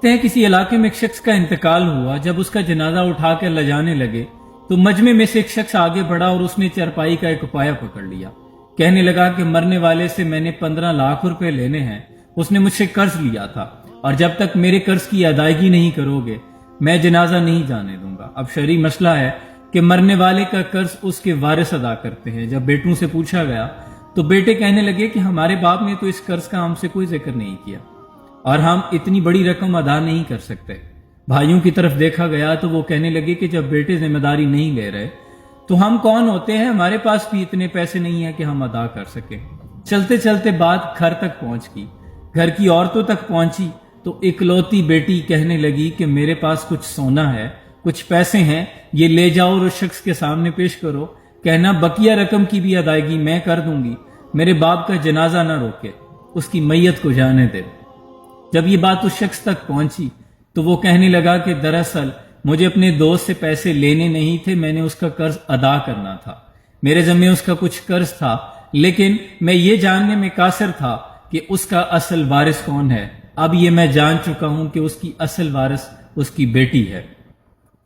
ہیں کسی علاقے میں ایک شخص کا انتقال ہوا. جب اس کا جنازہ اٹھا کر لے جانے لگے تو مجمع میں سے ایک شخص آگے بڑھا اور اس نے چارپائی کا ایک پایا پکڑ لیا. کہنے لگا کہ مرنے والے سے میں نے 15 لاکھ روپے لینے ہیں. اس نے مجھ سے قرض لیا تھا اور جب تک میرے قرض کی ادائیگی نہیں کرو گے میں جنازہ نہیں جانے دوں گا. اب شرعی مسئلہ ہے کہ مرنے والے کا قرض اس کے وارث ادا کرتے ہیں. جب بیٹوں سے پوچھا گیا تو بیٹے کہنے لگے کہ ہمارے باپ نے تو اس قرض کا ہم سے کوئی ذکر نہیں کیا اور ہم اتنی بڑی رقم ادا نہیں کر سکتے. بھائیوں کی طرف دیکھا گیا تو وہ کہنے لگے کہ جب بیٹے ذمہ داری نہیں لے رہے تو ہم کون ہوتے ہیں, ہمارے پاس بھی اتنے پیسے نہیں ہیں کہ ہم ادا کر سکیں. چلتے چلتے بات گھر تک پہنچ گئی. گھر کی عورتوں تک پہنچی تو اکلوتی بیٹی کہنے لگی کہ میرے پاس کچھ سونا ہے, کچھ پیسے ہیں, یہ لے جاؤ اور اس شخص کے سامنے پیش کرو. کہنا بقیہ رقم کی بھی ادائیگی میں کر دوں گی, میرے باپ کا جنازہ نہ روکے, اس کی میت کو جانے دے. جب یہ بات اس شخص تک پہنچی تو وہ کہنے لگا کہ دراصل مجھے اپنے دوست سے پیسے لینے نہیں تھے, میں نے اس کا قرض ادا کرنا تھا, میرے ذمے اس کا کچھ قرض تھا, لیکن میں یہ جاننے میں قاصر تھا کہ اس کا اصل وارث کون ہے. اب یہ میں جان چکا ہوں کہ اس کی اصل وارث اس کی بیٹی ہے.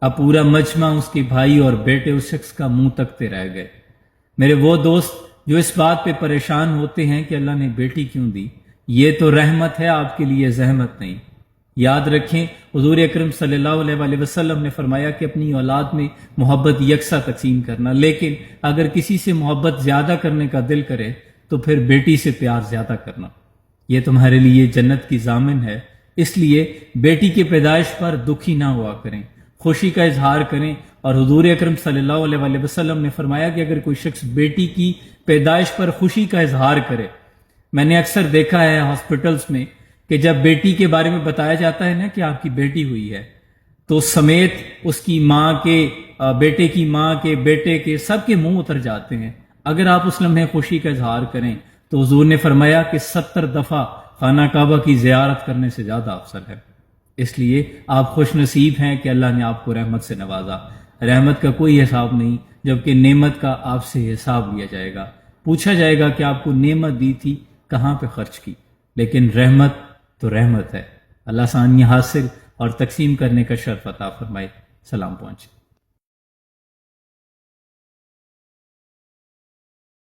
اب پورا مجمع اس کے بھائی اور بیٹے اس شخص کا منہ تکتے رہ گئے. میرے وہ دوست جو اس بات پہ پریشان ہوتے ہیں کہ اللہ نے بیٹی کیوں دی, یہ تو رحمت ہے آپ کے لیے, زحمت نہیں. یاد رکھیں حضور اکرم صلی اللہ علیہ وسلم نے فرمایا کہ اپنی اولاد میں محبت یکساں تقسیم کرنا, لیکن اگر کسی سے محبت زیادہ کرنے کا دل کرے تو پھر بیٹی سے پیار زیادہ کرنا. یہ تمہارے لیے جنت کی ضامن ہے, اس لیے بیٹی کی پیدائش پر دکھی نہ ہوا کریں, خوشی کا اظہار کریں. اور حضور اکرم صلی اللہ علیہ وسلم نے فرمایا کہ اگر کوئی شخص بیٹی کی پیدائش پر خوشی کا اظہار کرے, میں نے اکثر دیکھا ہے ہاسپٹلز میں کہ جب بیٹی کے بارے میں بتایا جاتا ہے نا کہ آپ کی بیٹی ہوئی ہے تو سمیت اس کی ماں کے, بیٹے کی ماں کے, بیٹے کے, سب کے منہ اتر جاتے ہیں. اگر آپ اس لمحے خوشی کا اظہار کریں تو حضور نے فرمایا کہ 70 دفعہ خانہ کعبہ کی زیارت کرنے سے زیادہ افضل ہے. اس لیے آپ خوش نصیب ہیں کہ اللہ نے آپ کو رحمت سے نوازا. رحمت کا کوئی حساب نہیں, جبکہ نعمت کا آپ سے حساب لیا جائے گا. پوچھا جائے گا کہ آپ کو نعمت دی تھی کہاں پہ خرچ کی, لیکن رحمت تو رحمت ہے. اللہ آسانیاں حاصل اور تقسیم کرنے کا شرف عطا فرمائے. سلام پہنچے.